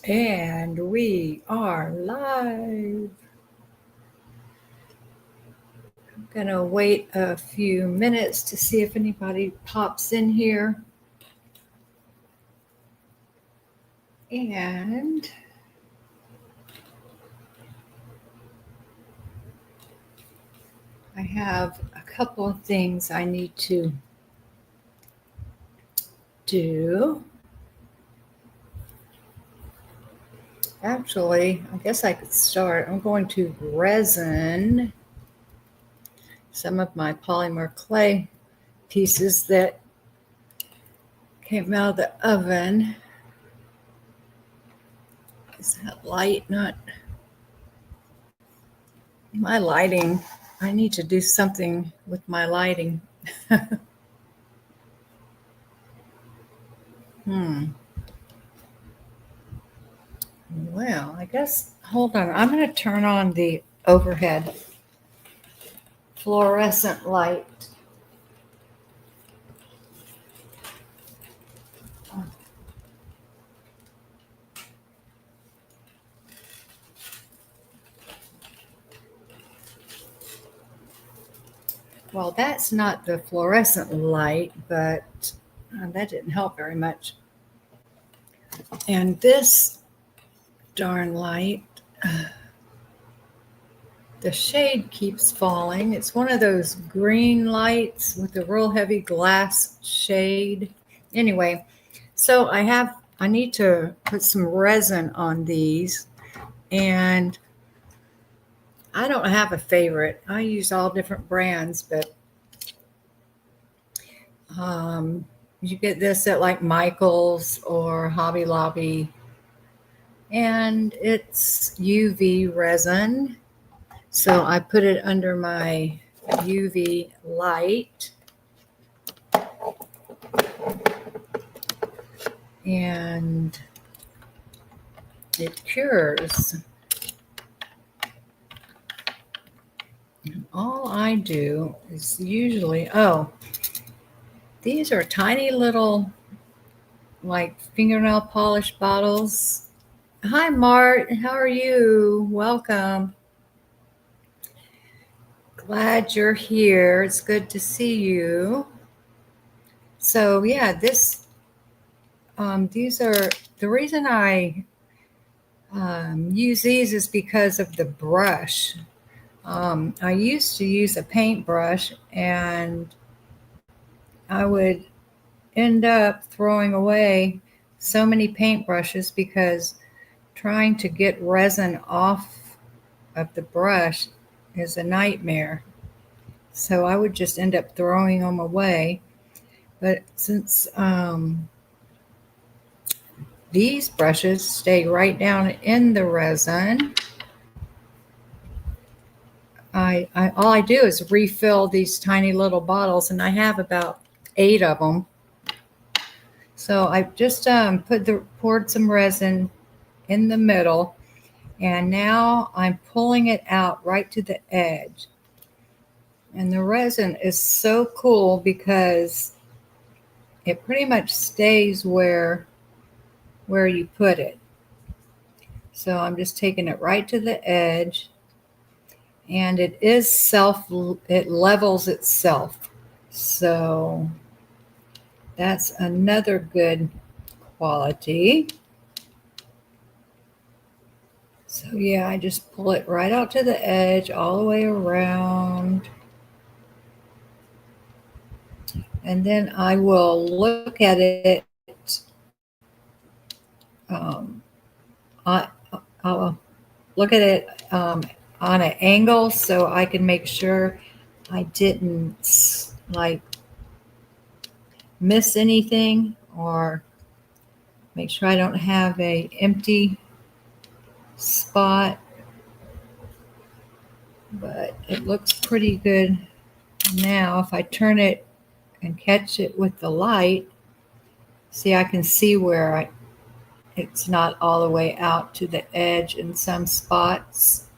And we are live. I'm going to wait a few minutes to see if anybody pops in here. And I have a couple of things I need to do. Actually, I guess I could start. I'm going to resin some of my polymer clay pieces that came out of the oven. Is that light? Not my lighting. I need to do something with my lighting. Well, I guess, hold on. I'm going to turn on the overhead fluorescent light. Well, that's not the fluorescent light, but that didn't help very much. And this darn light, the shade keeps falling. It's one of those green lights with a real heavy glass shade. Anyway, so I need to put some resin on these, and I don't have a favorite. I use all different brands, but you get this at like Michael's or Hobby Lobby, and it's UV resin. So I put it under my UV light, and it cures. And all I do is usually, these are tiny little like fingernail polish bottles. Hi, Mart. How are you? Welcome. Glad you're here. It's good to see you. So yeah, these are the reason I use these is because of the brush. I used to use a paintbrush, and I would end up throwing away so many paintbrushes because trying to get resin off of the brush is a nightmare. So I would just end up throwing them away. But since these brushes stay right down in the resin, all I do is refill these tiny little bottles, and I have about 8 of them. So I just poured some resin in the middle, and now I'm pulling it out right to the edge. And the resin is so cool because it pretty much stays where you put it. So I'm just taking it right to the edge, and it levels itself. So that's another good quality. So yeah, I just pull it right out to the edge, all the way around. And then I will look at it. I'll look at it on an angle so I can make sure I didn't miss anything, or make sure I don't have an empty spot. But it looks pretty good now. If I turn it and catch it with the light, see, I can see where it's not all the way out to the edge in some spots.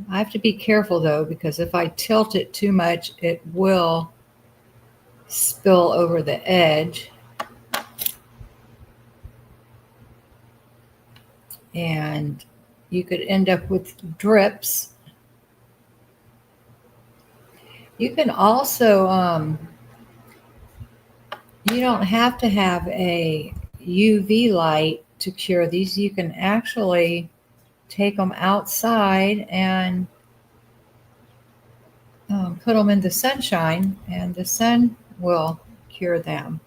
I have to be careful though, because if I tilt it too much, it will spill over the edge. and you could end up with drips. You can also, you don't have to have a UV light to cure these. You can actually take them outside and put them in the sunshine, and the sun will cure them.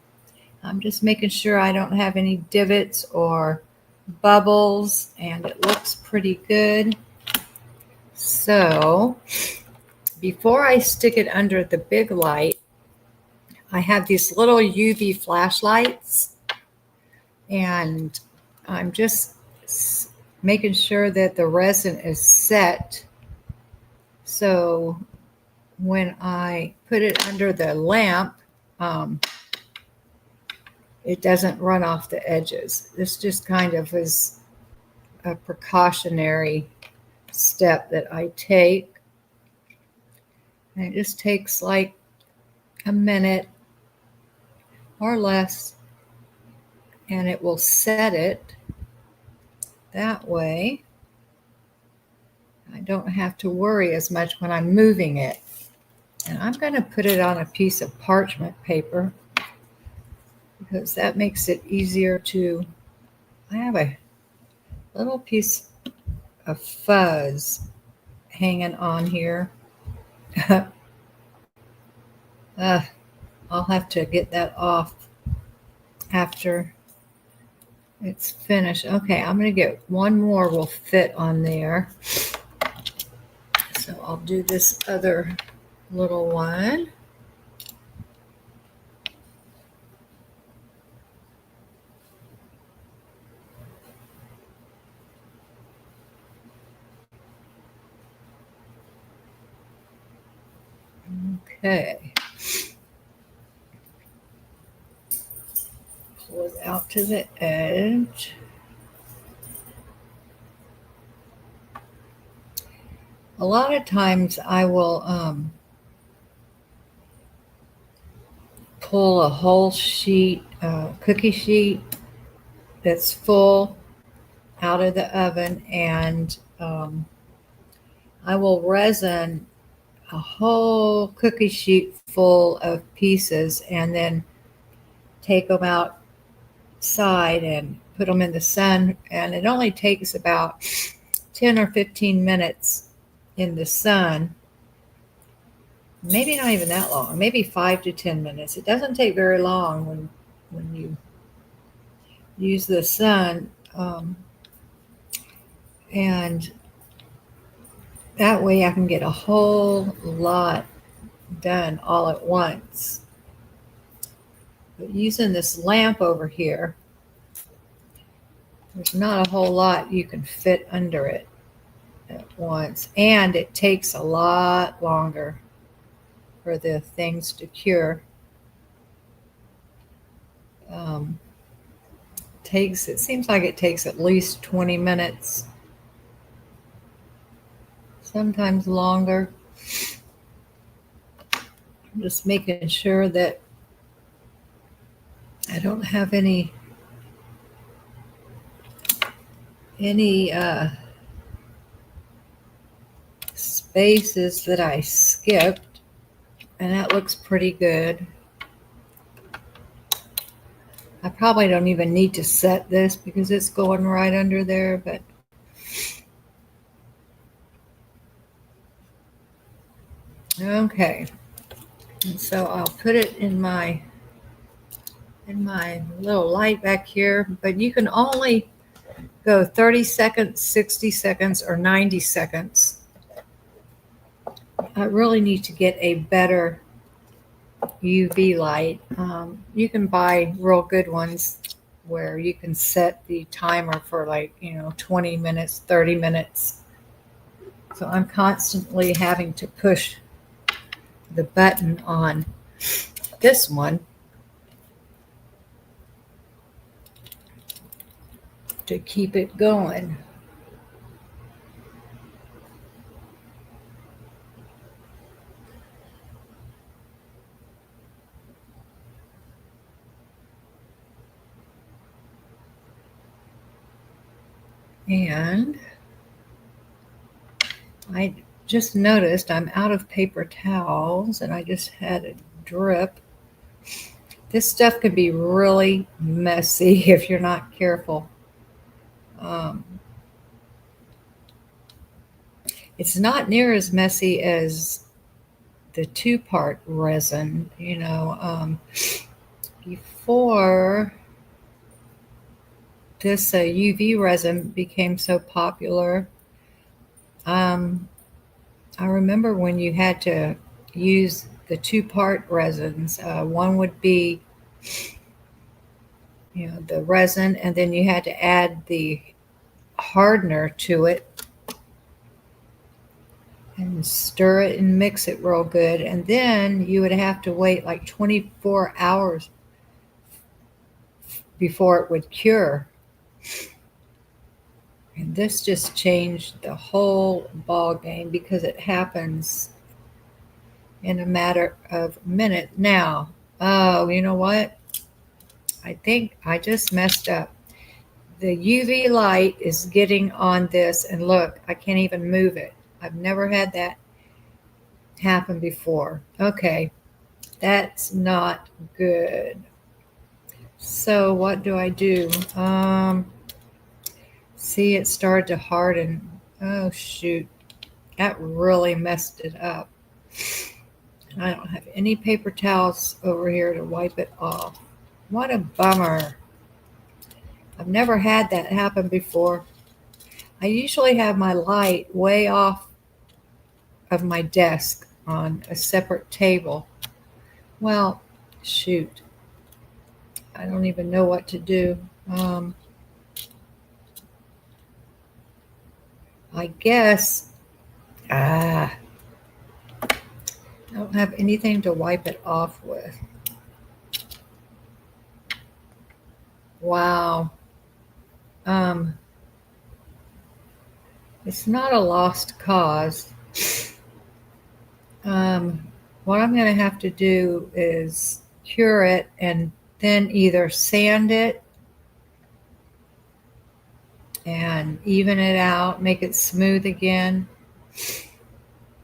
I'm just making sure I don't have any divots or bubbles, and it looks pretty good. So before I stick it under the big light, I have these little UV flashlights, and I'm just making sure that the resin is set. So when I put it under the lamp, it doesn't run off the edges. This just kind of is a precautionary step that I take. And it just takes like a minute or less, and it will set it that way. I don't have to worry as much when I'm moving it. And I'm going to put it on a piece of parchment paper because that makes it easier to. I have a little piece of fuzz hanging on here. I'll have to get that off after it's finished. Okay, I'm going to get one more will fit on there. So I'll do this other little one. Okay. Pull it out to the edge. A lot of times I will pull a whole sheet, cookie sheet that's full out of the oven, and I will resin a whole cookie sheet full of pieces and then take them outside and put them in the sun. And it only takes about 10 or 15 minutes in the sun. Maybe not even that long, maybe 5 to 10 minutes. It doesn't take very long when you use the sun. And that way I can get a whole lot done all at once. But using this lamp over here, there's not a whole lot you can fit under it at once. And it takes a lot longer for the things to cure. It seems like it takes at least 20 minutes, sometimes longer. I'm just making sure that I don't have any spaces that I skipped, and that looks pretty good. I probably don't even need to set this because it's going right under there, but okay. And so I'll put it in my little light back here, but you can only go 30 seconds, 60 seconds, or 90 seconds. I really need to get a better UV light. You can buy real good ones where you can set the timer for 20 minutes, 30 minutes. So I'm constantly having to push the button on this one to keep it going. And I just noticed I'm out of paper towels and I just had a drip. This stuff can be really messy if you're not careful. It's not near as messy as the two-part resin, before this UV resin became so popular. I remember when you had to use the two-part resins. One would be, the resin, and then you had to add the hardener to it and stir it and mix it real good. And then you would have to wait like 24 hours before it would cure. And this just changed the whole ball game because it happens in a matter of minutes. Now, oh, you know what? I think I just messed up. The UV light is getting on this, and look, I can't even move it. I've never had that happen before. Okay, that's not good. So what do I do? See, it started to harden. Oh, shoot. That really messed it up. I don't have any paper towels over here to wipe it off. What a bummer. I've never had that happen before. I usually have my light way off of my desk on a separate table. Well, shoot. I don't even know what to do. I guess, I don't have anything to wipe it off with. Wow. It's not a lost cause. What I'm going to have to do is cure it and then either sand it and even it out, make it smooth again,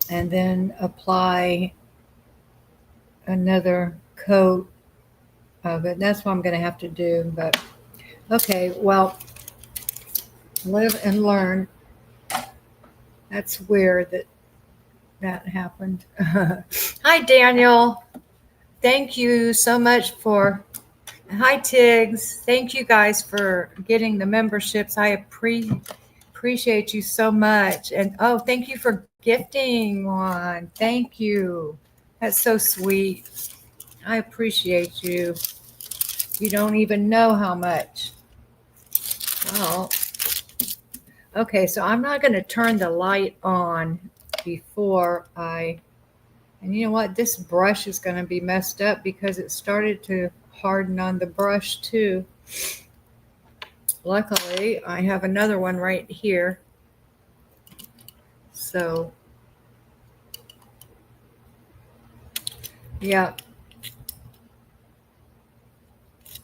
and then apply another coat of it. That's what I'm going to have to do. But okay, well, live and learn. That's weird that happened. Hi, Daniel. Thank you so much for. Hi, Tiggs. Thank you guys for getting the memberships. I appreciate you so much. And oh, thank you for gifting one. Thank you. That's so sweet. I appreciate you. You don't even know how much. Well, okay, so I'm not going to turn the light on before and you know what? This brush is going to be messed up because it started to harden on the brush too. Luckily, I have another one right here. So, yeah.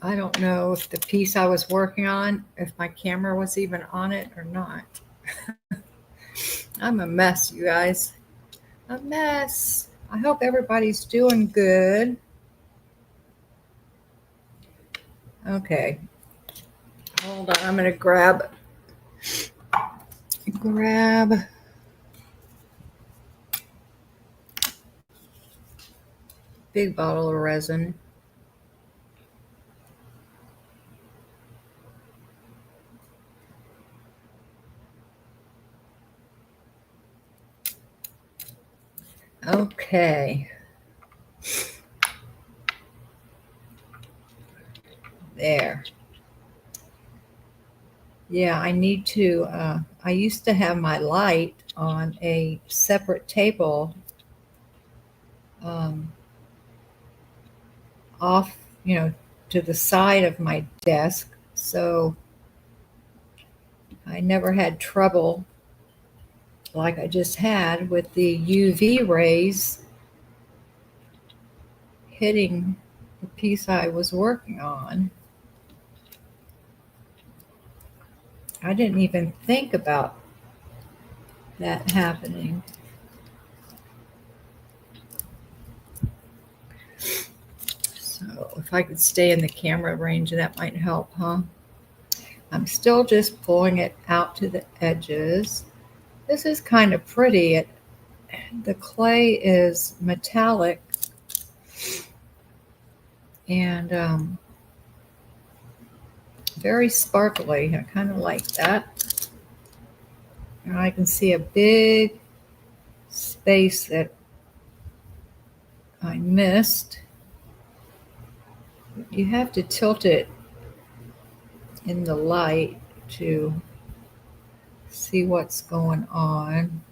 I don't know if the piece I was working on, if my camera was even on it or not. I'm a mess, you guys. A mess. I hope everybody's doing good. Okay. Hold on. I'm going to grab big bottle of resin. Okay. There. Yeah, I need to, I used to have my light on a separate table off, to the side of my desk. So I never had trouble like I just had with the UV rays hitting the piece I was working on. I didn't even think about that happening. So if I could stay in the camera range, that might help, huh? I'm still just pulling it out to the edges. This is kind of pretty. The clay is metallic and very sparkly. I kind of like that. And I can see a big space that I missed. You have to tilt it in the light to see what's going on.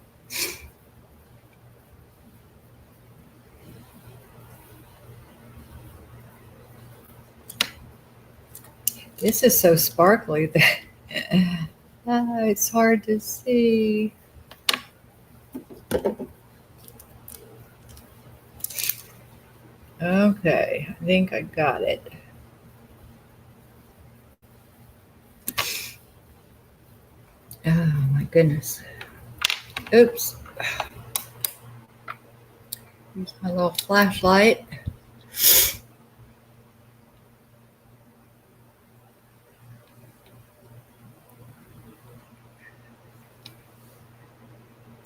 This is so sparkly that it's hard to see. Okay, I think I got it. Oh my goodness. Oops. Here's my little flashlight.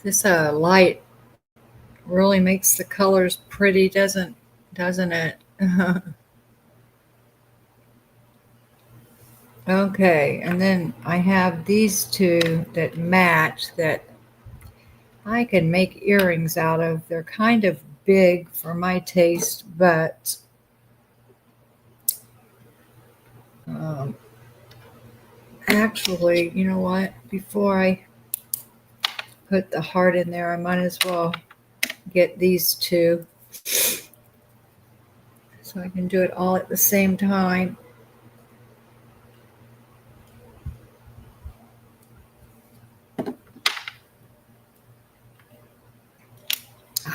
This light really makes the colors pretty, doesn't it? Okay, and then I have these two that match that I can make earrings out of. They're kind of big for my taste, but actually, you know what? Before I put the heart in there, I might as well get these two so I can do it all at the same time.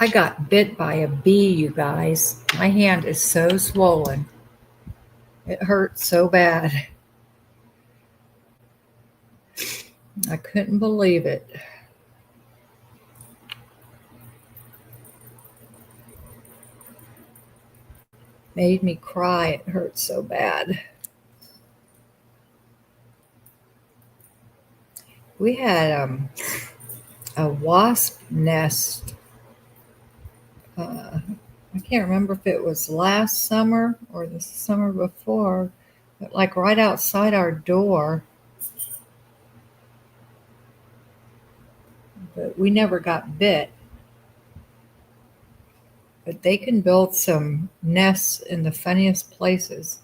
I got bit by a bee, you guys. My hand is so swollen. It hurts so bad. I couldn't believe it. Made me cry. It hurt so bad. We had a wasp nest. I can't remember if it was last summer or the summer before, but like right outside our door. But we never got bit. But they can build some nests in the funniest places.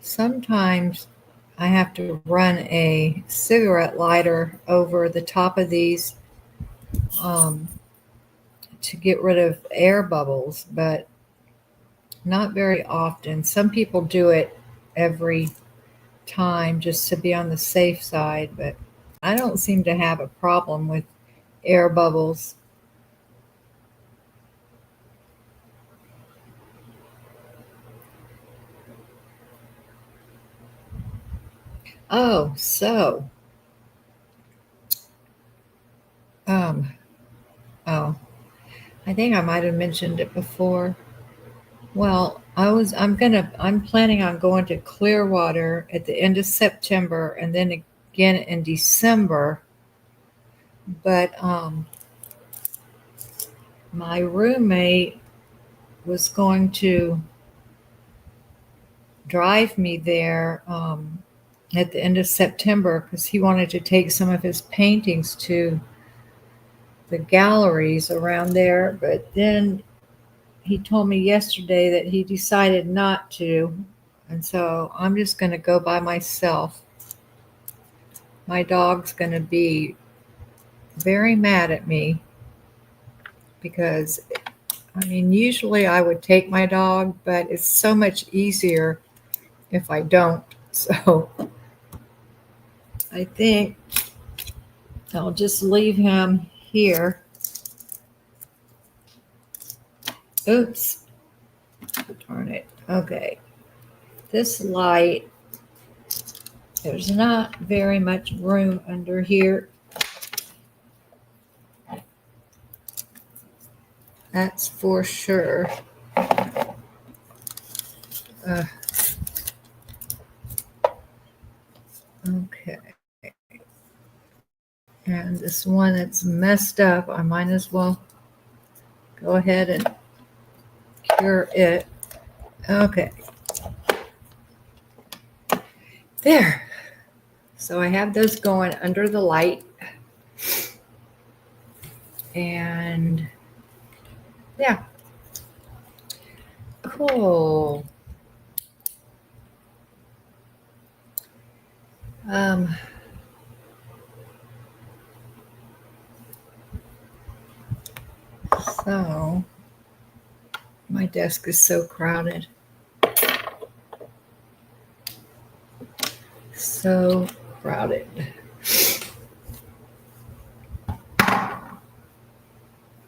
Sometimes I have to run a cigarette lighter over the top of these to get rid of air bubbles, but not very often. Some people do it every time just to be on the safe side, but I don't seem to have a problem with air bubbles. Oh, so, um, oh, I think I might have mentioned it before. Well, I'm planning on going to Clearwater at the end of September and then again in December. But my roommate was going to drive me there at the end of September because he wanted to take some of his paintings to the galleries around there. But then he told me yesterday that he decided not to. And so I'm just going to go by myself. My dog's going to be very mad at me because, I mean, usually I would take my dog, but it's so much easier if I don't. So I think I'll just leave him here. Oops. Darn it. Okay. This light, there's not very much room under here. That's for sure. Okay. And this one that's messed up, I might as well go ahead and cure it. Okay. There. So I have those going under the light. And yeah. Cool. So my desk is so crowded. So crowded.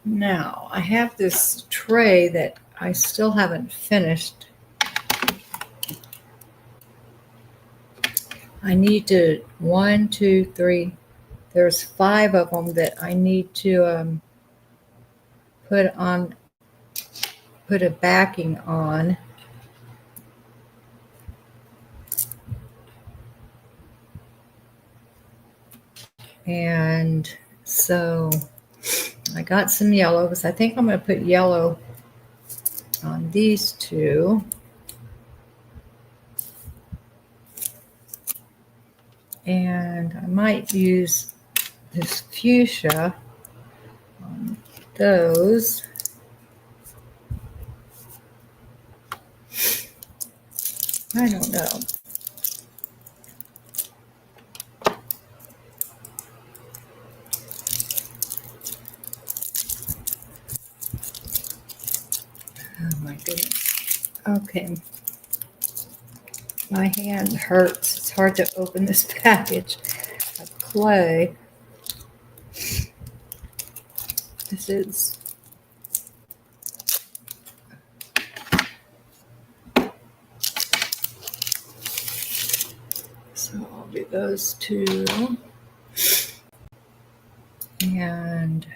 Now I have this tray that I still haven't finished. I need to, 1, 2, 3, there's 5 of them that I need to put a backing on. And so I got some yellows. I think I'm going to put yellow on these two. And I might use this fuchsia on those. I don't know. Oh my goodness. Okay. My hand hurts. It's hard to open this package of clay. This is so I'll do those two. And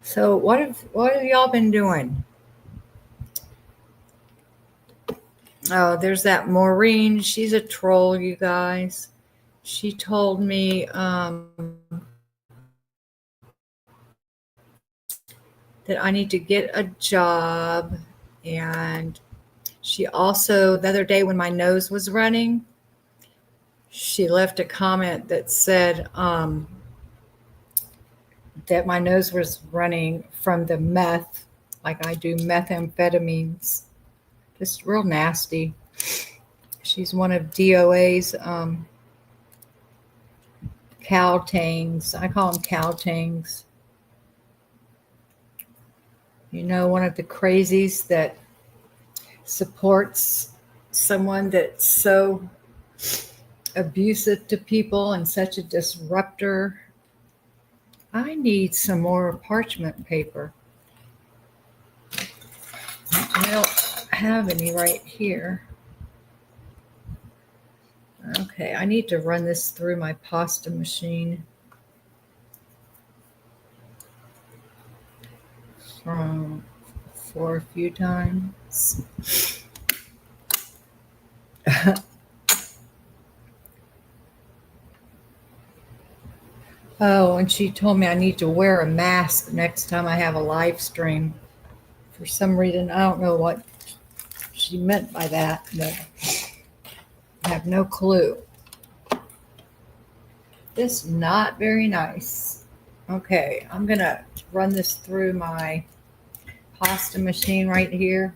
so what have y'all been doing? Oh, there's that Maureen. She's a troll, you guys. She told me that I need to get a job. And she also, the other day when my nose was running, she left a comment that said that my nose was running from the meth, like I do methamphetamines. Just real nasty. She's one of DOA's cow-tangs. I call them cow-tangs. You know, one of the crazies that supports someone that's so abusive to people and such a disruptor. I need some more parchment paper. I don't have any right here. Okay, I need to run this through my pasta machine for a few times. Oh, and she told me I need to wear a mask next time I have a live stream. For some reason, I don't know what she meant by that, but I have no clue. This is not very nice. Okay, I'm gonna run this through my pasta machine right here.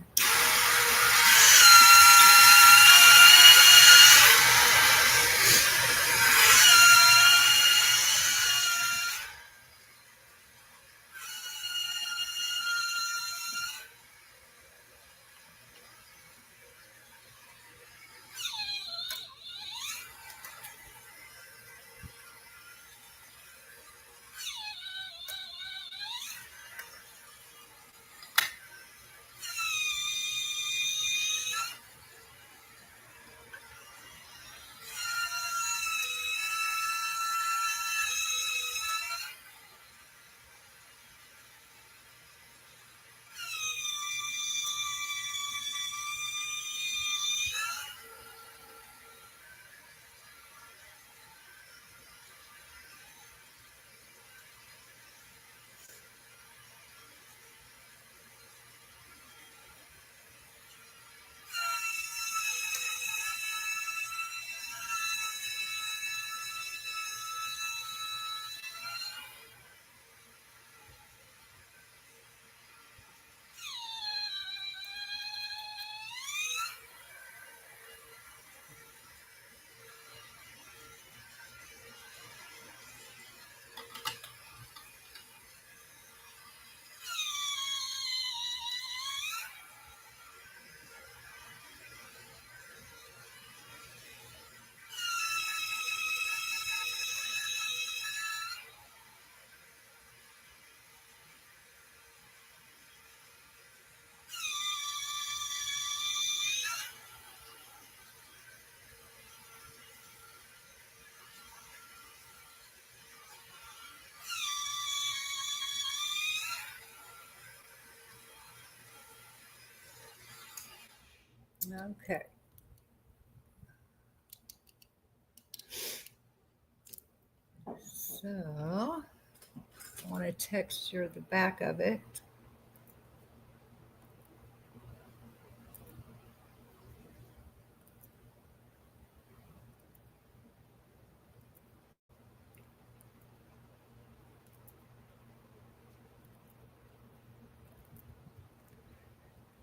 Okay. So I want to texture the back of it.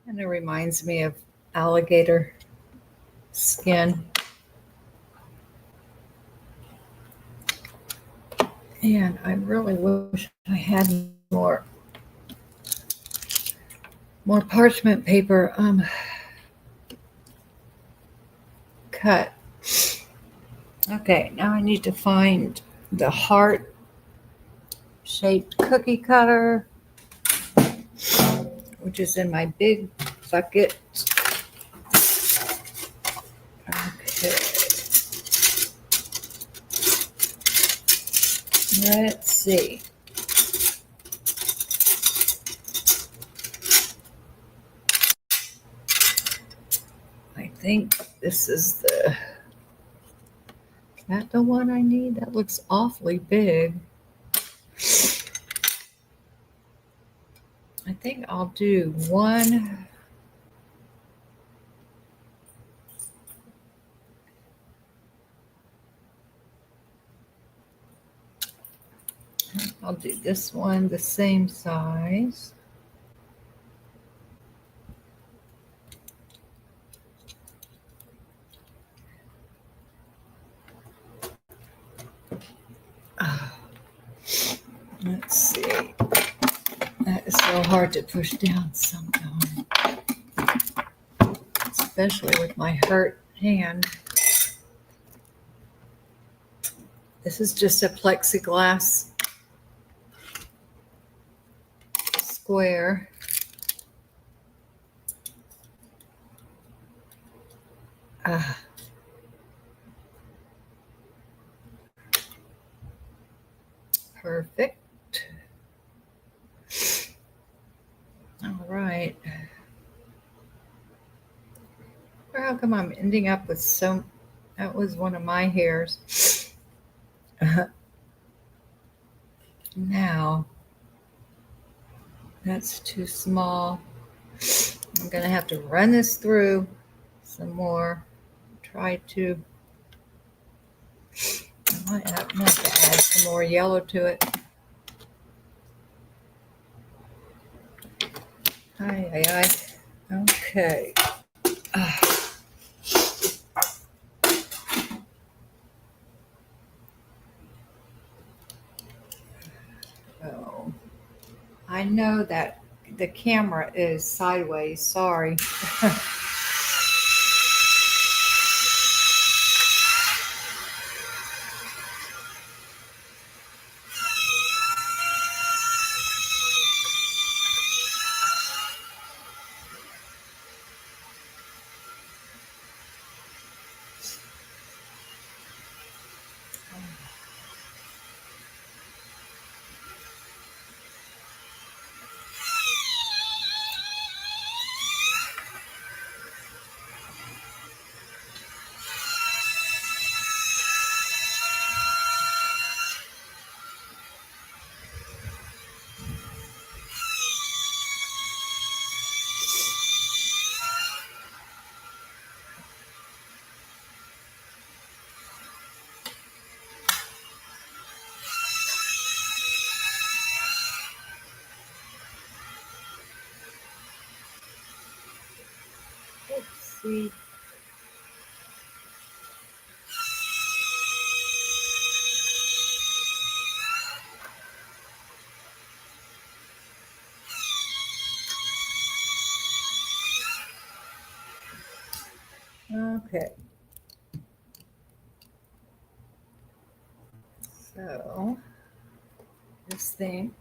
And it reminds me of alligator skin. And I really wish I had more parchment paper cut. Okay, now I need to find the heart shaped cookie cutter, which is in my big bucket. Okay. Let's see. I think this is that the one I need? That looks awfully big. I think I'll do one. I'll do this one the same size. Let's see. That is so hard to push down sometimes, especially with my hurt hand. This is just a plexiglass square. Perfect. All right. How come I'm ending up with so? That was one of my hairs. Now, that's too small. I'm going to have to run this through some more. Try to. I might have to add some more yellow to it. Aye. Okay. Oh, I know that the camera is sideways. Sorry. Let's see. Okay. So this thing.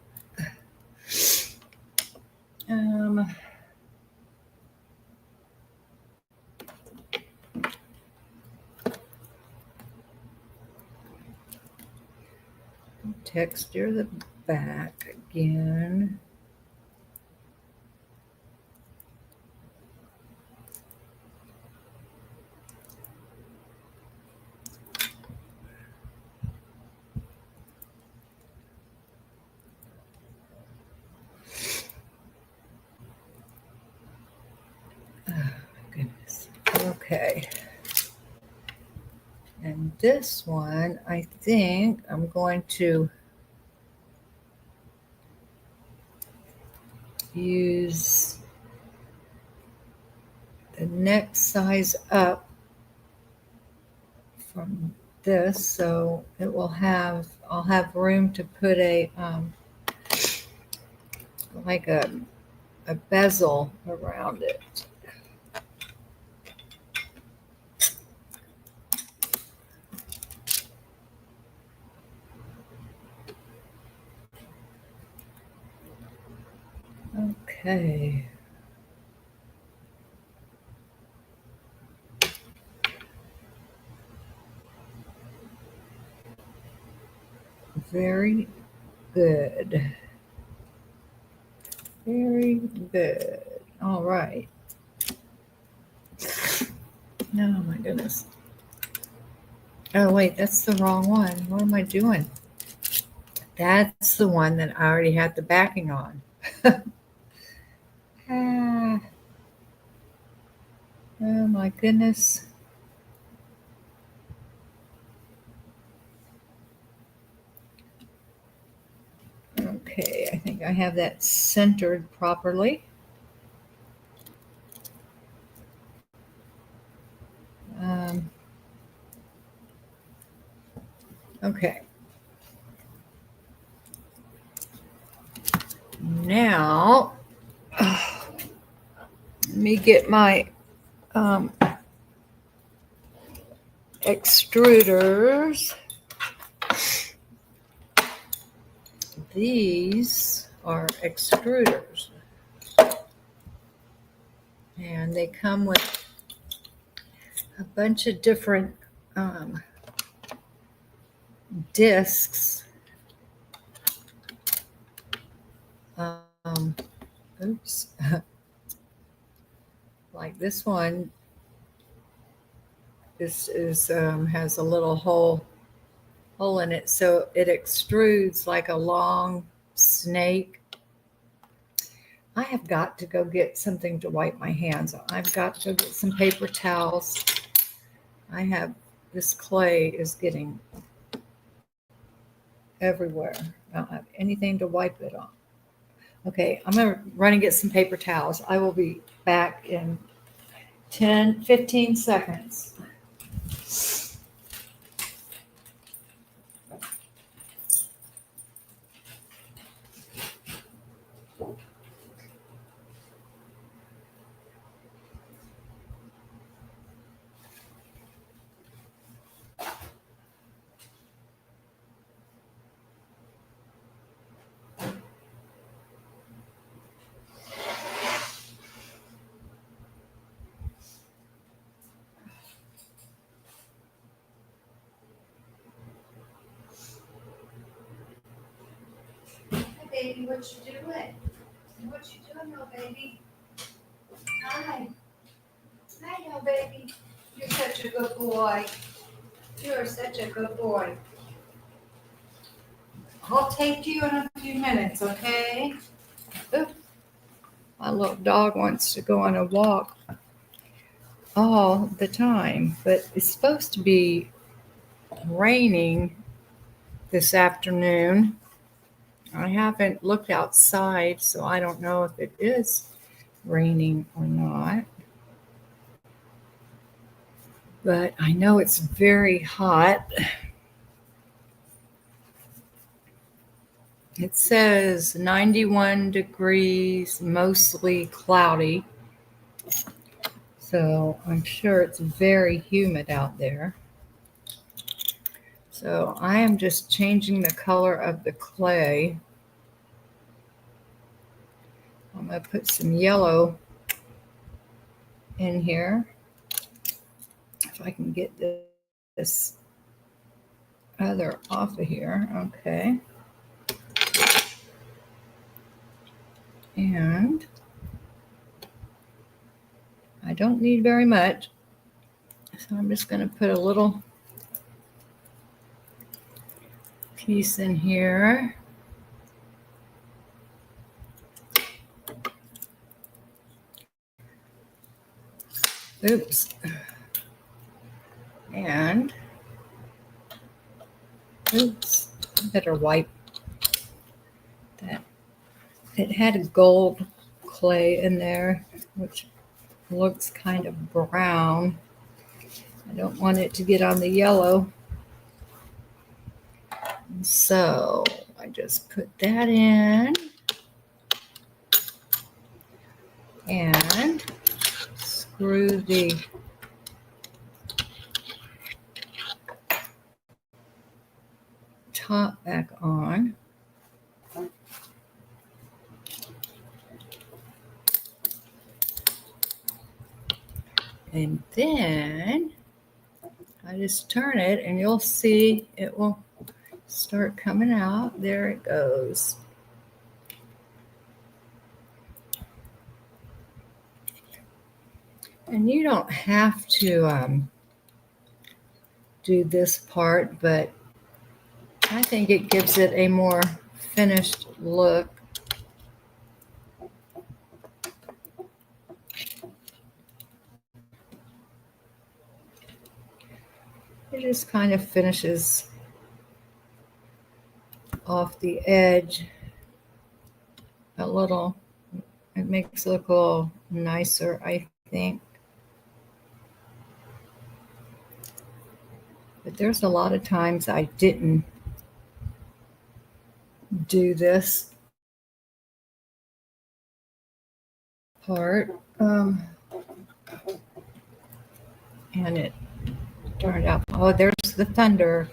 Texture the back again. Okay. And this one, I think I'm going to use the next size up from this, so it will have, I'll have room to put a like a bezel around it. Okay. Very good. Very good. All right. Oh my goodness. Oh wait, that's the wrong one. What am I doing? That's the one that I already had the backing on. Ah, oh my goodness. Okay, I think I have that centered properly. Okay. Now, let me get my extruders. These are extruders. And they come with a bunch of different discs. Oops. Like this one, this is has a little hole in it, so it extrudes like a long snake. I have got to go get something to wipe my hands on. I've got to go get some paper towels. I have, this clay is getting everywhere. I don't have anything to wipe it on. Okay, I'm going to run and get some paper towels. I will be back in 15 seconds. Baby, what you doing? What you doing, little baby? Hi. Hi, little baby. You're such a good boy. You are such a good boy. I'll take you in a few minutes, okay? Ooh. My little dog wants to go on a walk all the time, but it's supposed to be raining this afternoon. I haven't looked outside, so I don't know if it is raining or not. But I know it's very hot. It says 91 degrees, mostly cloudy. So I'm sure it's very humid out there. So I am just changing the color of the clay. I'm going to put some yellow in here. If I can get this other off of here. Okay. And I don't need very much. So I'm just going to put a little piece in here. Oops. And oops, I better wipe that. It had a gold clay in there, which looks kind of brown. I don't want it to get on the yellow. So I just put that in and screw the top back on. And then I just turn it and you'll see it will start coming out. There it goes. And you don't have to do this part, but I think it gives it a more finished look. It just kind of finishes off the edge a little. It makes it look a little nicer, I think. But there's a lot of times I didn't do this part. And it turned out, oh, there's the thunder.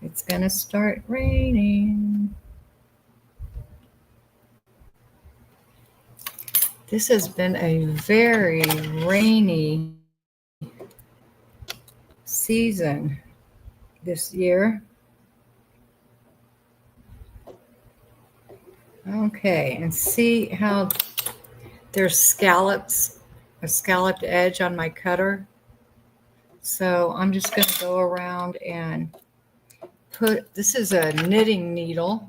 It's gonna start raining. This has been a very rainy season this year. Okay, and see how there's scallops, a scalloped edge on my cutter. So I'm just going to go around and put, this is a knitting needle,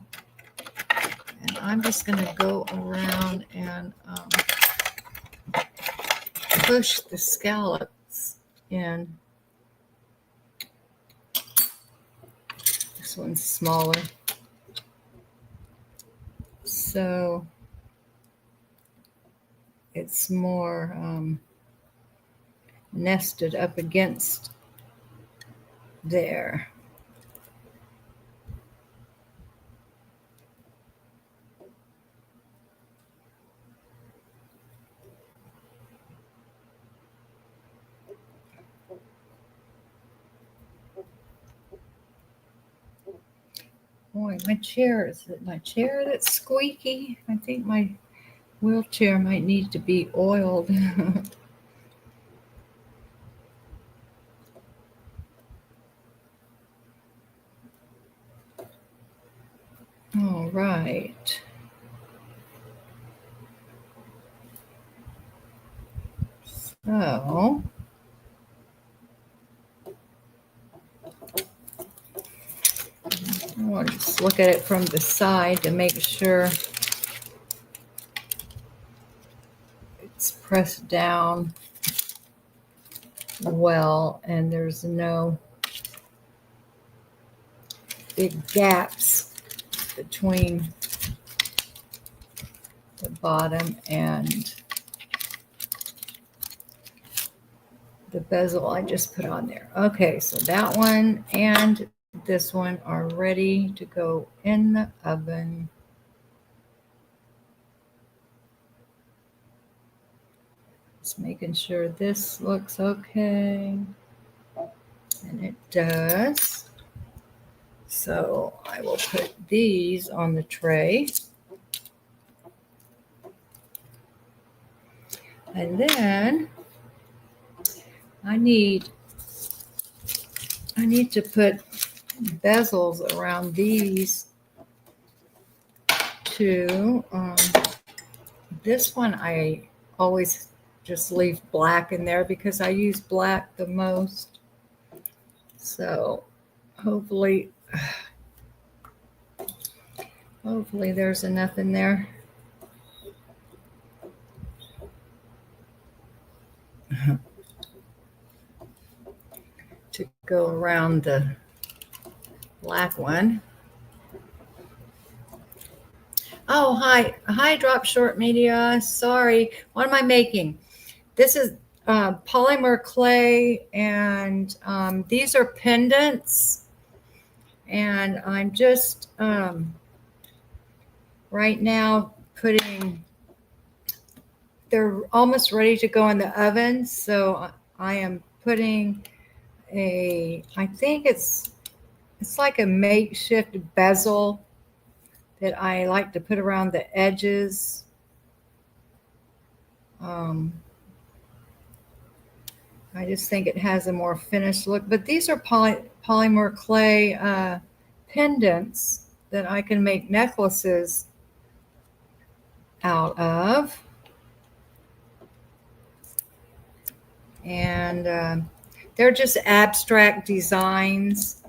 and I'm just going to go around and push the scallops in. This one's smaller. So it's more nested up against there. Boy, my chair, is it my chair that's squeaky? I think my wheelchair might need to be oiled. All right. So I want to just look at it from the side to make sure it's pressed down well and there's no big gaps between the bottom and the bezel I just put on there. Okay, so that one and this one are ready to go in the oven. Just making sure this looks okay. And it does. So I will put these on the tray. And then I need to put bezels around these two. This one I always just leave black in there because I use black the most. So hopefully there's enough in there. to go around the black one. Oh, hi, Drop Short Media. Sorry, what am I making? This is polymer clay, and these are pendants. And I'm just right now they're almost ready to go in the oven. So I am putting I think it's like a makeshift bezel that I like to put around the edges. I just think it has a more finished look. But these are polymer clay pendants that I can make necklaces out of. And they're just abstract designs.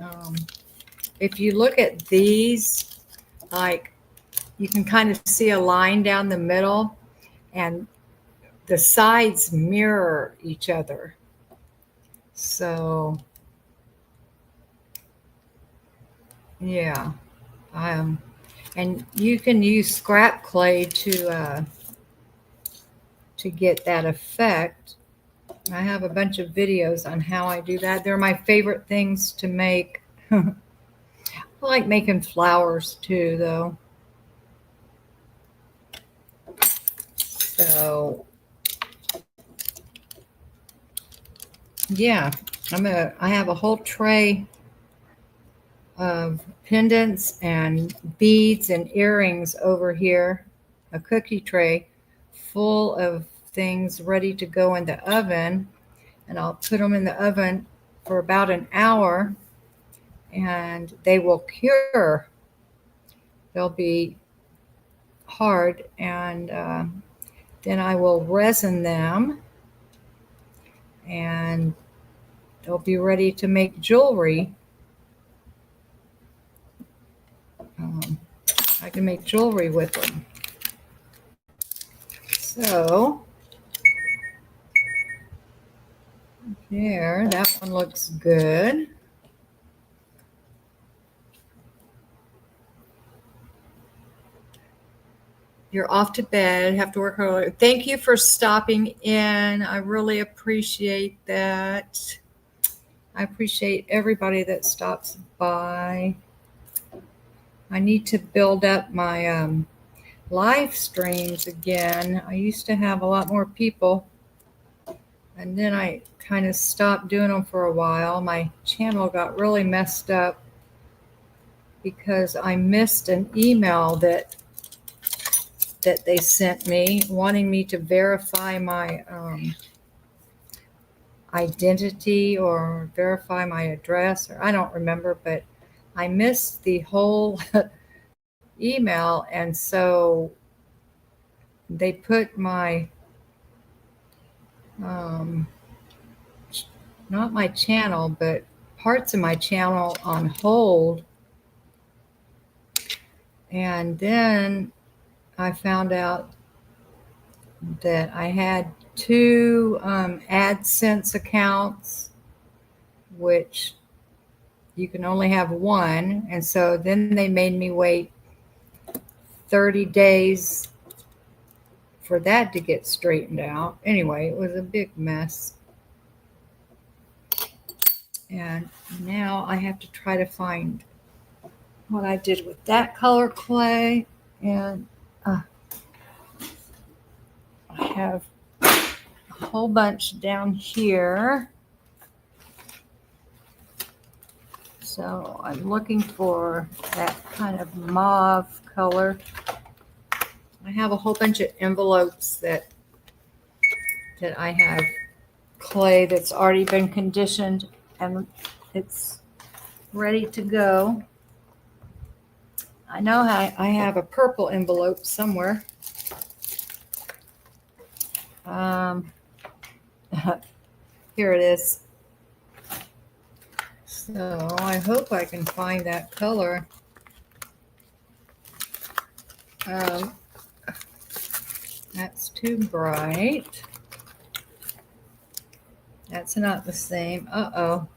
If you look at these, like, you can kind of see a line down the middle, and the sides mirror each other. So, yeah. And you can use scrap clay to get that effect. I have a bunch of videos on how I do that. They're my favorite things to make. I like making flowers too, though. So, yeah, I have a whole tray of pendants and beads and earrings over here, a cookie tray full of things ready to go in the oven. And I'll put them in the oven for about an hour, and they will cure. They'll be hard, and then I will resin them, and they'll be ready to make jewelry. I can make jewelry with them. So there, that one looks good. You're off to bed, have to work early. Thank you for stopping in. I really appreciate that. I appreciate everybody that stops by. I need to build up my live streams again. I used to have a lot more people, and then I kind of stopped doing them for a while. My channel got really messed up because I missed an email that they sent me wanting me to verify my identity or verify my address, or I don't remember, but I missed the whole email, and so they put my not my channel, but parts of my channel on hold. And then I found out that I had two AdSense accounts, which you can only have one. And so then they made me wait 30 days for that to get straightened out. Anyway, it was a big mess. And now I have to try to find what I did with that color clay. And I have a whole bunch down here. So I'm looking for that kind of mauve color. I have a whole bunch of envelopes that I have clay that's already been conditioned, and it's ready to go. I know I have a purple envelope somewhere. Here it is. So I hope I can find that color. That's too bright. That's not the same. Uh-oh.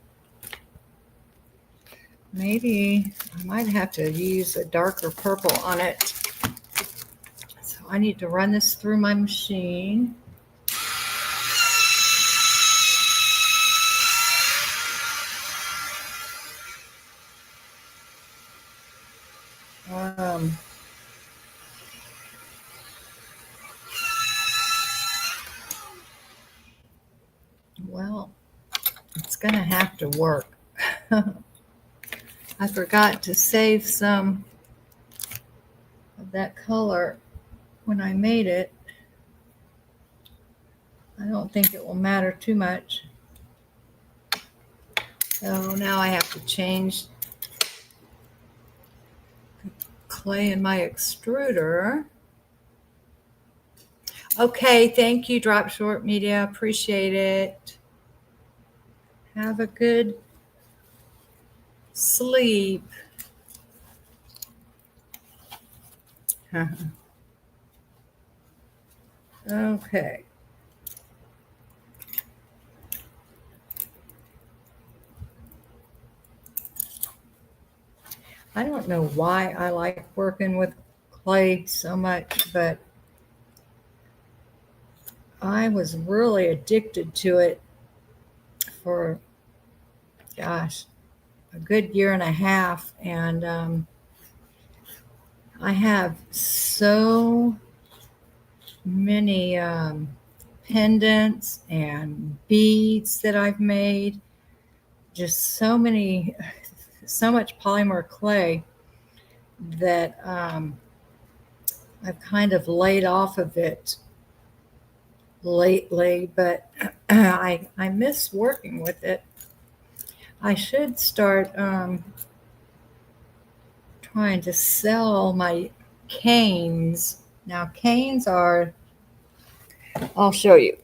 maybe I might have to use a darker purple on it. So I need to run this through my machine. Well, it's going to have to work. I forgot to save some of that color when I made it. I don't think it will matter too much. So now I have to change the clay in my extruder. Okay, thank you, Drop Short Media. Appreciate it. Have a good sleep. Okay. I don't know why I like working with clay so much, but I was really addicted to it for, gosh, a good year and a half. And I have so many pendants and beads that I've made. Just so much polymer clay that I've kind of laid off of it lately, but I miss working with it. I should start trying to sell my canes. Now, canes are, I'll show you.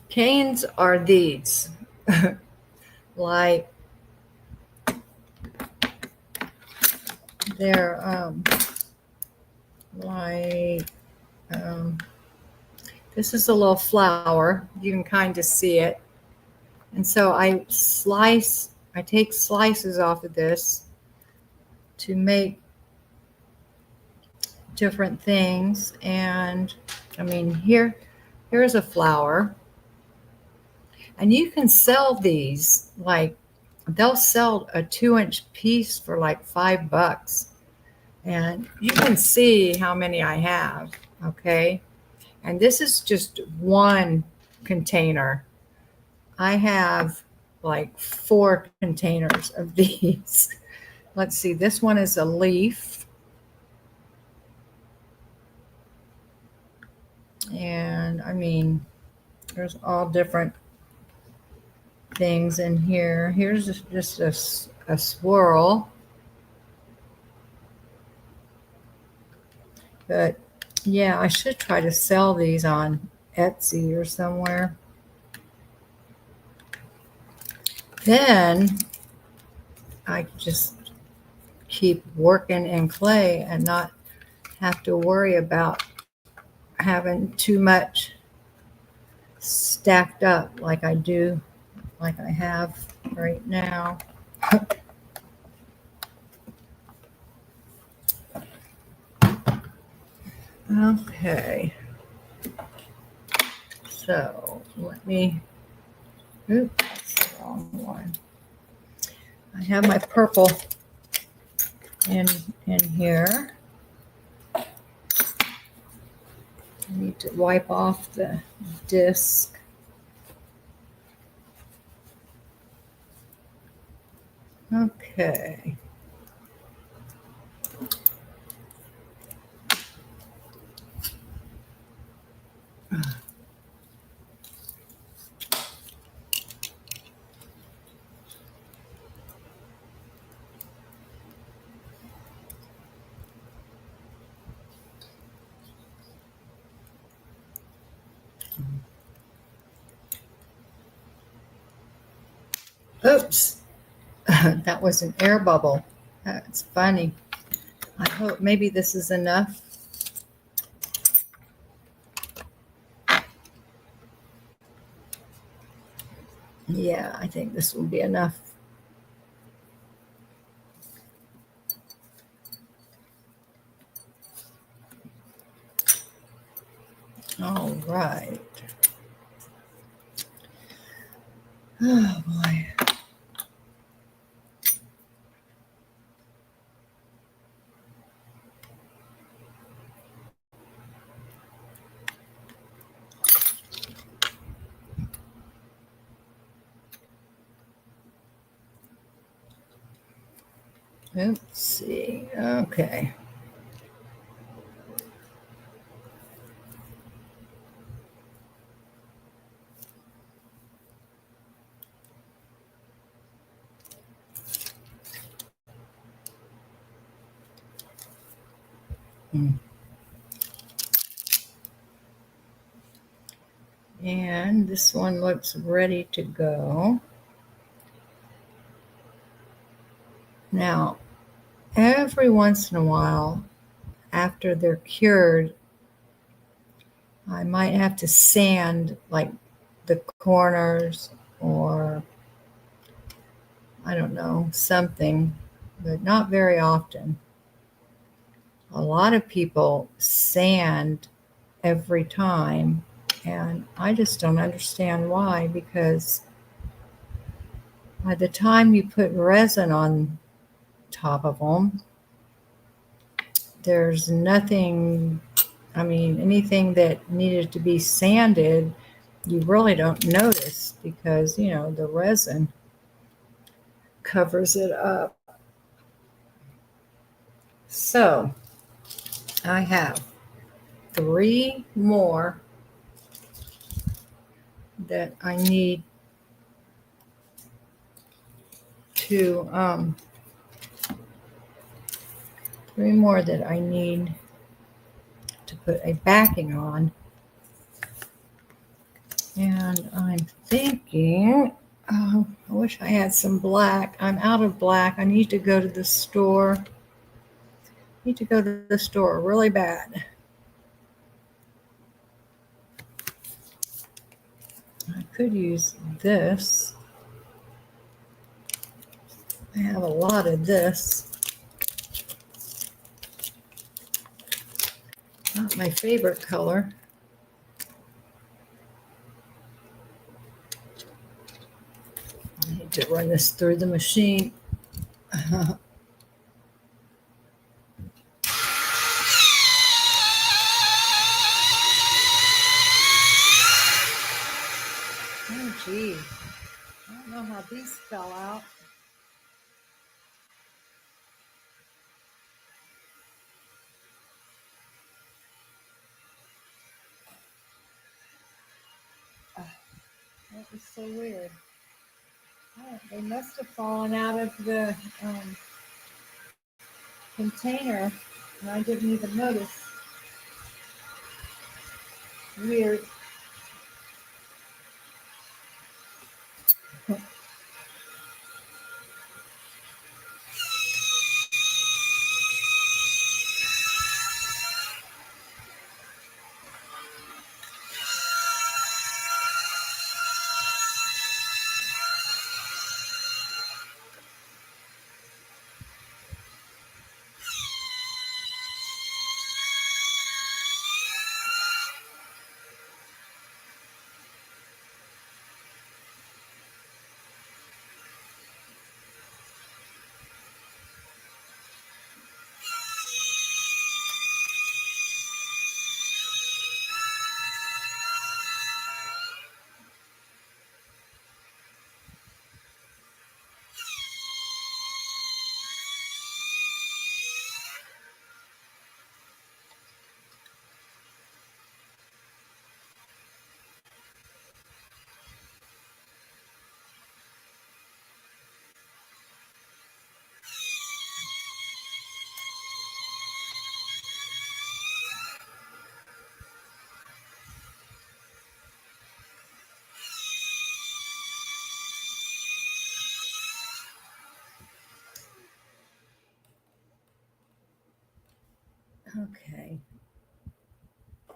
Canes are these, like they're this is a little flower. You can kind of see it. And so I take slices off of this to make different things. And I mean, here's a flower. And you can sell these, like they'll sell a 2-inch piece for like $5. And you can see how many I have, okay? And this is just one container. I have like 4 containers of these. Let's see, this one is a leaf. And I mean, there's all different things in here. Here's just a swirl. But yeah, I should try to sell these on Etsy or somewhere. Then I just keep working in clay and not have to worry about having too much stacked up like I have right now. Okay. So let me, oops, that's the wrong one. I have my purple in here. I need to wipe off the disc. Okay. Oops, that was an air bubble. That's funny. I hope maybe this is enough. Yeah, I think this will be enough. All right. Oh boy. Let's see. Okay. And this one looks ready to go. Now, every once in a while, after they're cured, I might have to sand like the corners or I don't know, something, but not very often. A lot of people sand every time, and I just don't understand why, because by the time you put resin on top of them, there's nothing, I mean, anything that needed to be sanded, you really don't notice because, you know, the resin covers it up. So I have 3 more that I need to, 3 more that I need to put a backing on. And I'm thinking, oh, I wish I had some black. I'm out of black. I need to go to the store. Need to go to the store really bad. I could use this. I have a lot of this. Not my favorite color. I need to run this through the machine. Oh, gee. I don't know how these fell out. That was so weird. Oh, they must have fallen out of the container, and I didn't even notice. Weird. Okay. I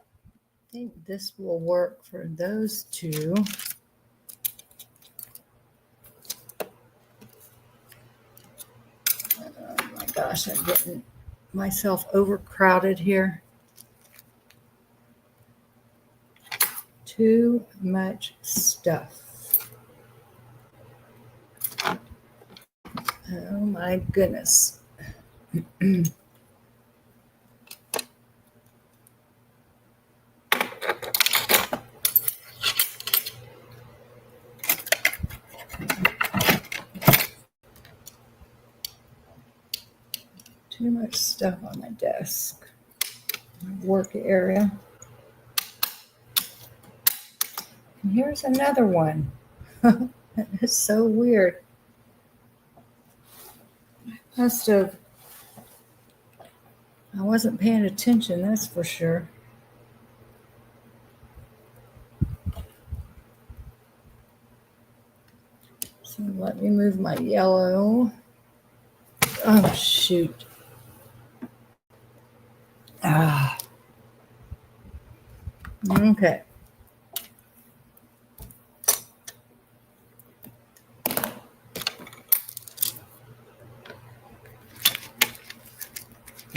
think this will work for those two. gosh, I'm getting myself overcrowded here. Too much stuff. Oh my goodness. Too much stuff on my desk. My work area. And here's another one. It's so weird. I wasn't paying attention, that's for sure. So let me move my yellow. Oh, shoot. Okay.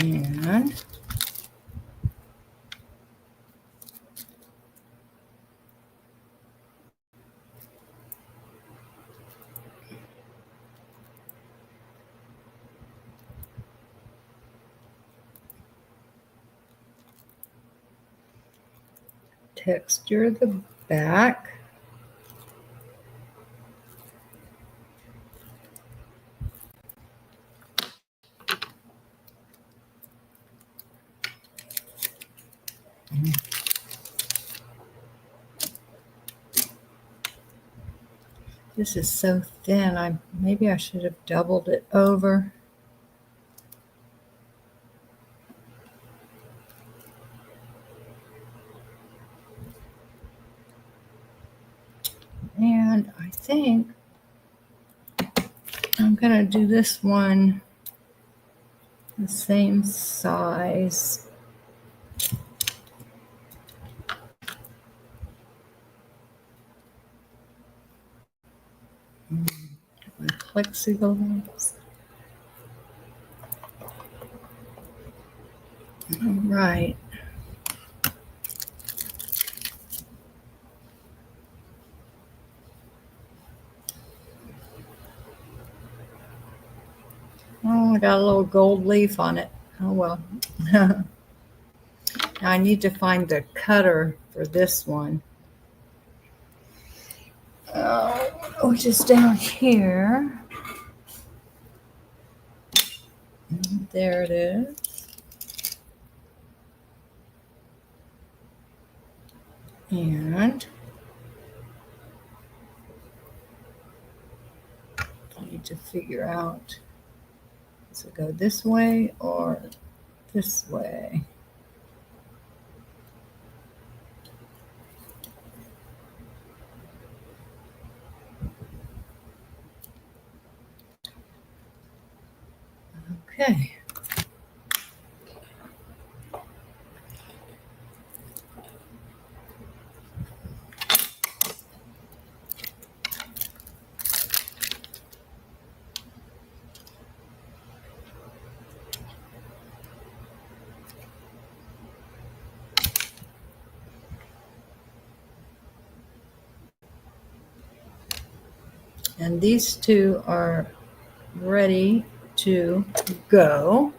And texture the back. This is so thin. Maybe I should have doubled it over. And I think I'm going to do this one the same size. My plexiglass. All right. Oh, I got a little gold leaf on it. Oh, well. Now I need to find the cutter for this one. Which is down here. There it is. And I need to figure out, does it go this way or this way? Okay. And these two are ready to go.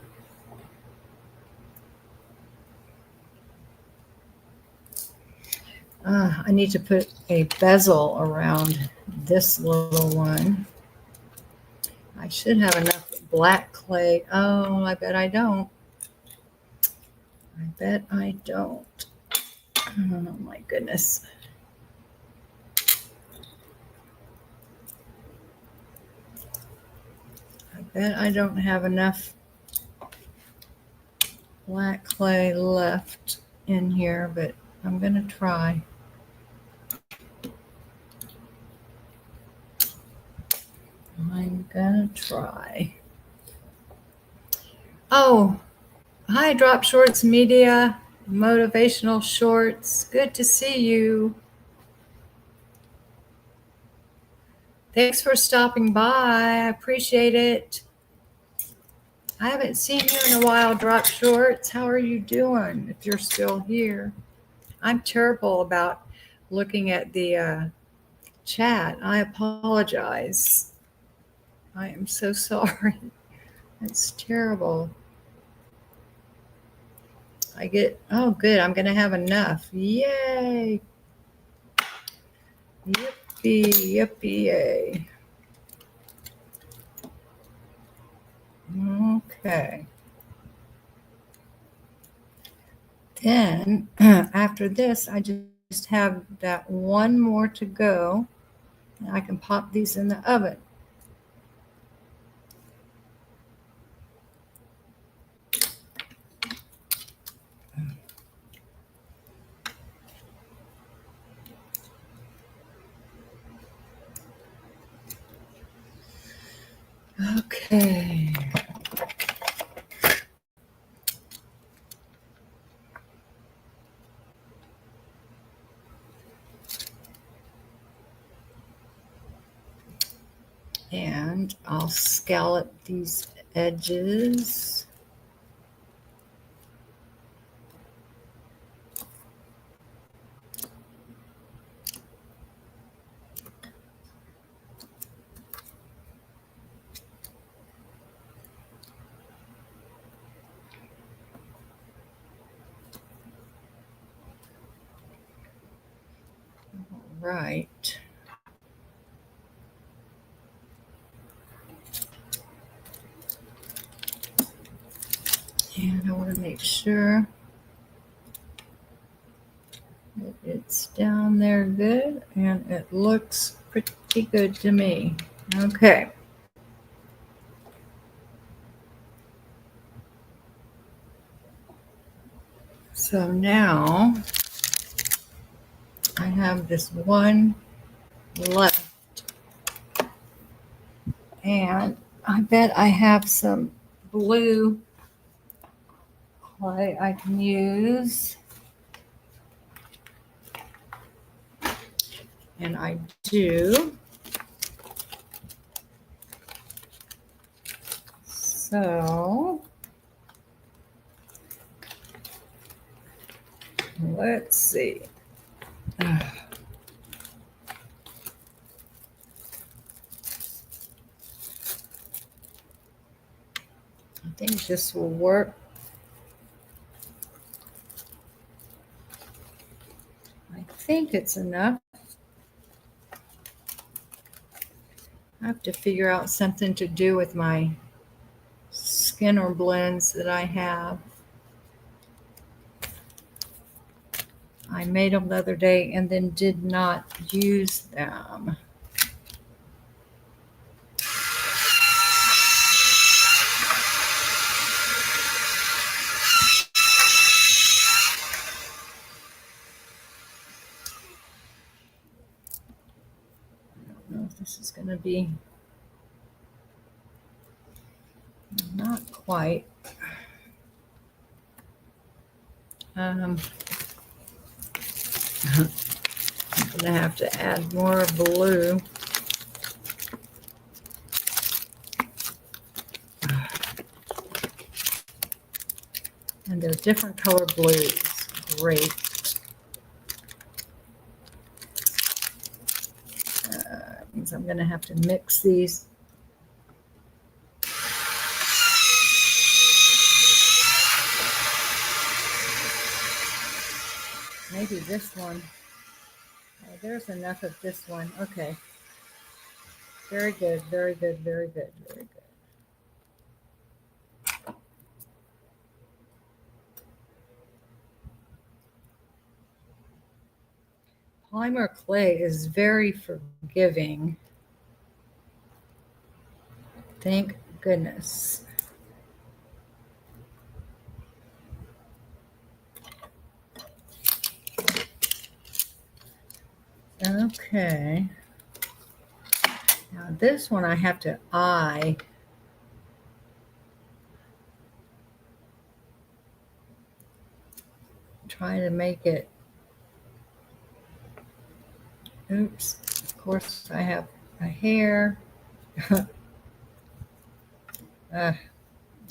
I need to put a bezel around this little one. I should have enough black clay. Oh, I bet I don't. I bet I don't. Oh my goodness. I bet I don't have enough black clay left in here, but I'm going to try. I'm going to try. Oh, hi, Drop Shorts Media, Motivational Shorts. Good to see you. Thanks for stopping by. I appreciate it. I haven't seen you in a while, Drop Shorts. How are you doing if you're still here? I'm terrible about looking at the chat. I apologize. I am so sorry. It's terrible. Oh, good. I'm going to have enough. Yay. Yippee, yippee, yay. Okay. Then after this, I just have that one more to go. And I can pop these in the oven. Okay. And I'll scallop these edges. All right. And I want to make sure that it's down there good, and it looks pretty good to me. Okay. So now I have this one left, and I bet I have some blue clay I can use. And I do. So let's see. I think this will work. I think it's enough. I have to figure out something to do with my Skinner blends that I have. I made them the other day and then did not use them. I don't know if this is going to be not quite. I'm going to have to add more blue. And they're different color blues. Great. Means I'm going to have to mix these. Maybe this one. Oh, there's enough of this one. Okay. Very good, very good, very good, very good. Polymer clay is very forgiving. Thank goodness. Okay. Now this one I have to try to make it. Oops. Of course I have a hair.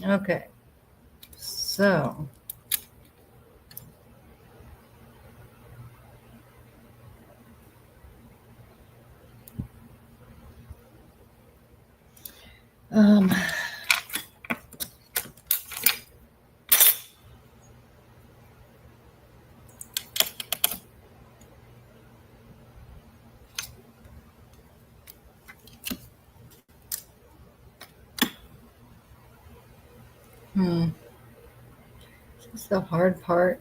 Okay, so um, this is the hard part.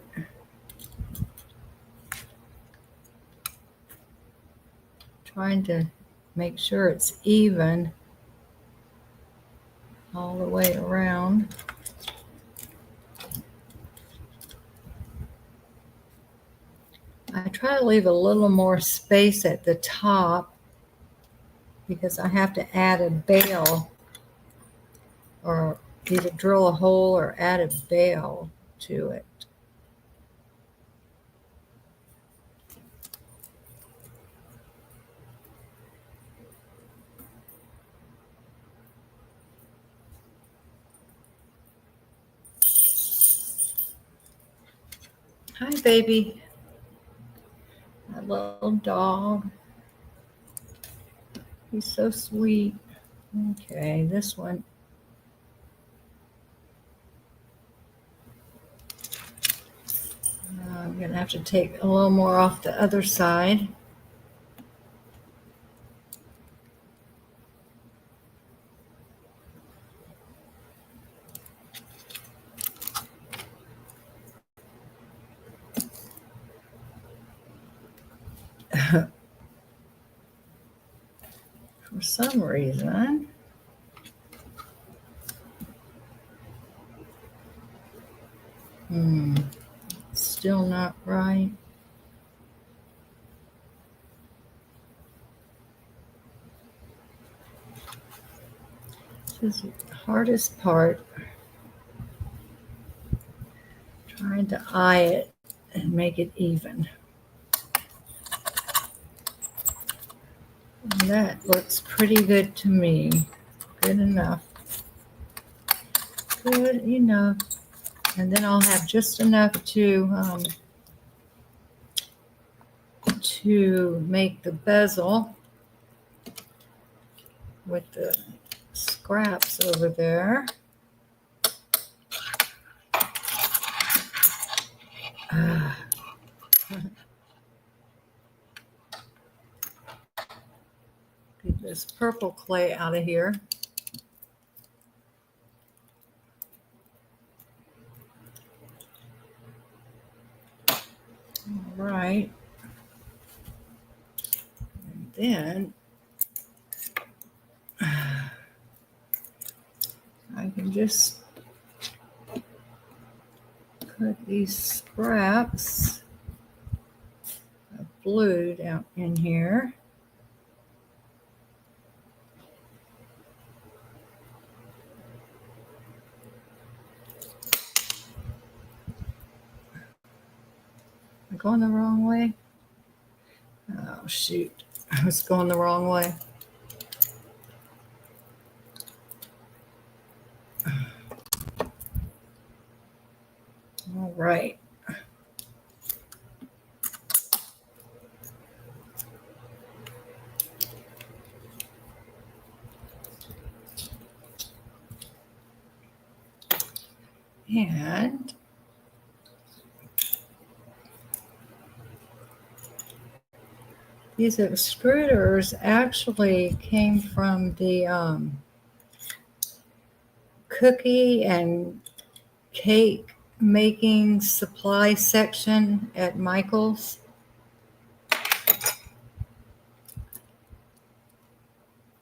Trying to make sure it's even all the way around. I try to leave a little more space at the top because I have to add a bail, or either drill a hole or add a bail to it. Hi, baby. My little dog. He's so sweet. Okay, this one. I'm going to have to take a little more off the other side. For some reason, it's still not right. This is the hardest part. Trying to eye it and make it even. And that looks pretty good to me. Good enough. Good enough. And then I'll have just enough to make the bezel with the scraps over there. Get this purple clay out of here. All right. And then I can just put these scraps of blue down in here. Am I going the wrong way? Oh, shoot. I was going the wrong way. All right. And these extruders actually came from the cookie and cake making supply section at Michael's.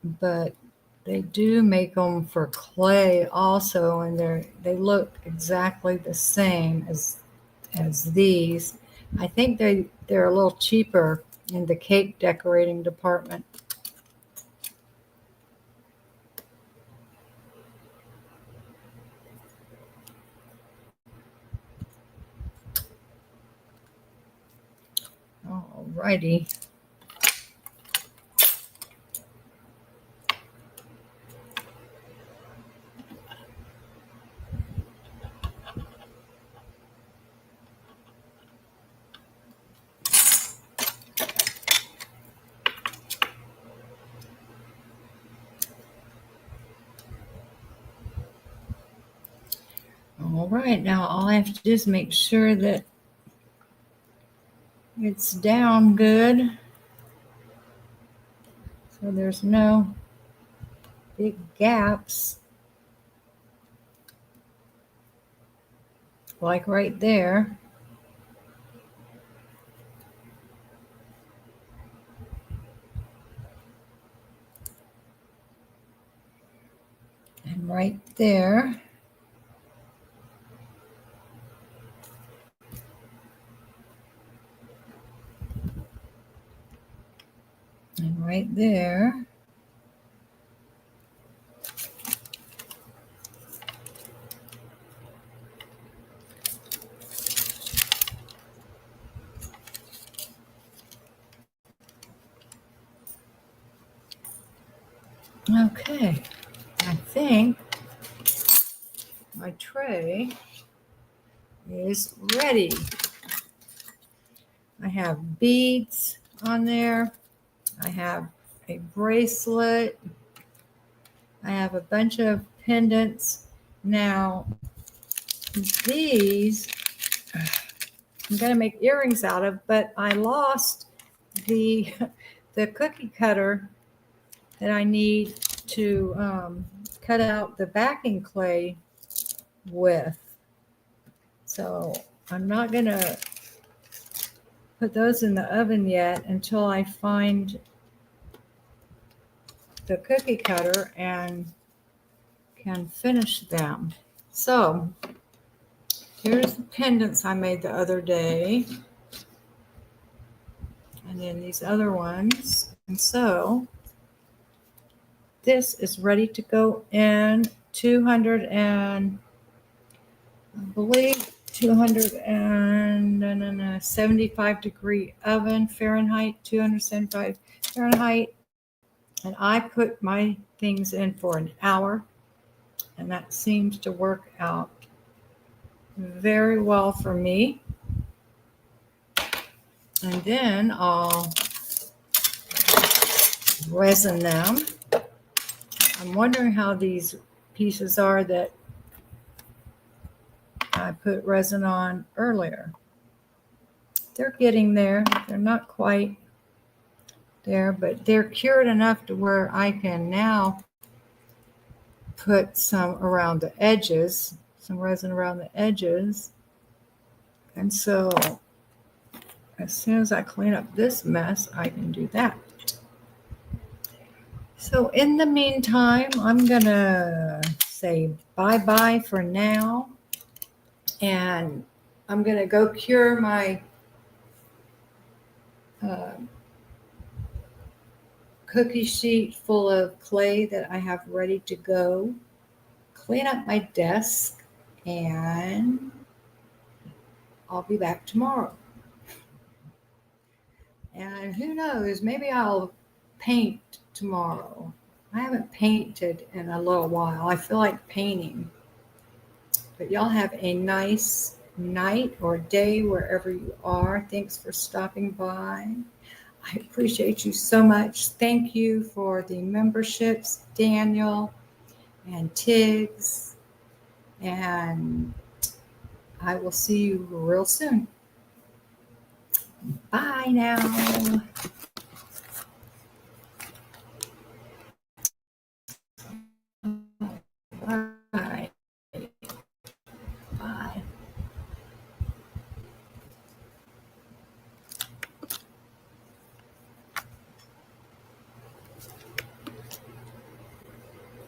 But they do make them for clay also, and they look exactly the same as these. I think they're a little cheaper in the cake decorating department. All righty. All right, now all I have to do is make sure that it's down good. So there's no big gaps. Like right there. And right there. And right there. Okay, I think my tray is ready. I have beads on there. I have a bracelet. I have a bunch of pendants. Now, these I'm going to make earrings out of, but I lost the cookie cutter that I need to cut out the backing clay with. So I'm not going to put those in the oven yet until I find the cookie cutter and can finish them. So here's the pendants I made the other day. And then these other ones. And so this is ready to go in 275 degree oven, Fahrenheit, 275 Fahrenheit. And I put my things in for an hour, and that seems to work out very well for me. And then I'll resin them. I'm wondering how these pieces are that I put resin on earlier. They're getting there. They're not quite there, but they're cured enough to where I can now put some around the edges, some resin around the edges. And so as soon as I clean up this mess, I can do that. So in the meantime, I'm going to say bye-bye for now. And I'm going to go cure my cookie sheet full of clay that I have ready to go, clean up my desk, and I'll be back tomorrow. And who knows, maybe I'll paint tomorrow. I haven't painted in a little while. I feel like painting. But y'all have a nice night or day wherever you are. Thanks for stopping by. I appreciate you so much. Thank you for the memberships, Daniel and Tiggs. And I will see you real soon. Bye now.